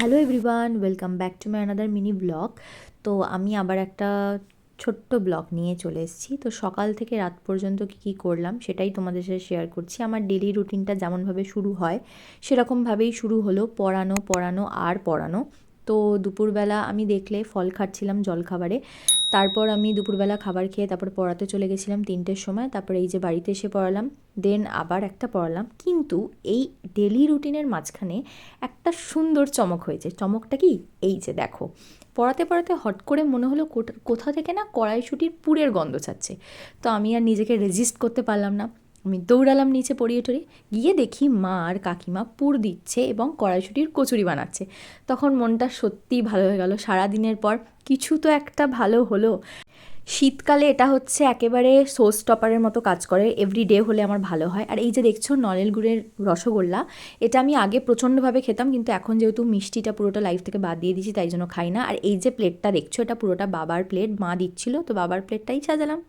Hello everyone, welcome back to my another mini blog. তো আমি আবার একটা ছোট্ট ব্লগ নিয়ে চলে এসেছি। তো সকাল থেকে রাত পর্যন্ত কী করলাম সেটাই তোমাদের সাথে শেয়ার করছি। আমার ডেলি রুটিনটা যেমনভাবে শুরু হয় সেরকমভাবেই শুরু হলো, পড়ানো পড়ানো আর পড়ানো। তো দুপুরবেলা আমি দেখলে ফল খাচ্ছিলাম জলখাবারে। তারপর আমি দুপুরবেলা খাবার খেয়ে তারপর পড়াতে চলে গেছিলাম 3টের সময়। তারপর এই যে বাড়িতে এসে পড়ালাম, দেন আবার একটা পড়ালাম। কিন্তু এই ডেলি রুটিনের মাঝখানে একটা সুন্দর চমক হয়েছে। চমকটা কি? এই যে দেখো, পড়াতে পড়াতে হট করে মনে হলো কোথা থেকে না কড়াইশুঁটির পুরের গন্ধ ছাড়ছে। তো আমি আর নিজেকে রেজিস্ট করতে পারলাম না, আমি দৌড়ালাম নিচে পড়িয়ে টড়িয়ে, গিয়ে দেখি মা আর কাকিমা পুর দিচ্ছে এবং কড়াইশুঁটির কচুরি বানাচ্ছে। তখন মনটা সত্যিই ভালো হয়ে গেল। সারাদিনের পর কিছু তো একটা ভালো হলো। শীতকালে এটা হচ্ছে একেবারে শো স্টপারের মতো কাজ করে, এভরিডে হলে আমার ভালো হয়। আর এই যে দেখছো নলেন গুড়ের রসগোল্লা, এটা আমি আগে প্রচণ্ডভাবে খেতাম, কিন্তু এখন যেহেতু মিষ্টিটা পুরোটা লাইফ থেকে বাদ দিয়ে দিয়েছি তাই জন্য খাই না। আর এই যে প্লেটটা দেখছো, এটা পুরোটা বাবার প্লেট, মা দিচ্ছিল, তো বাবার প্লেটটাই সাজালাম।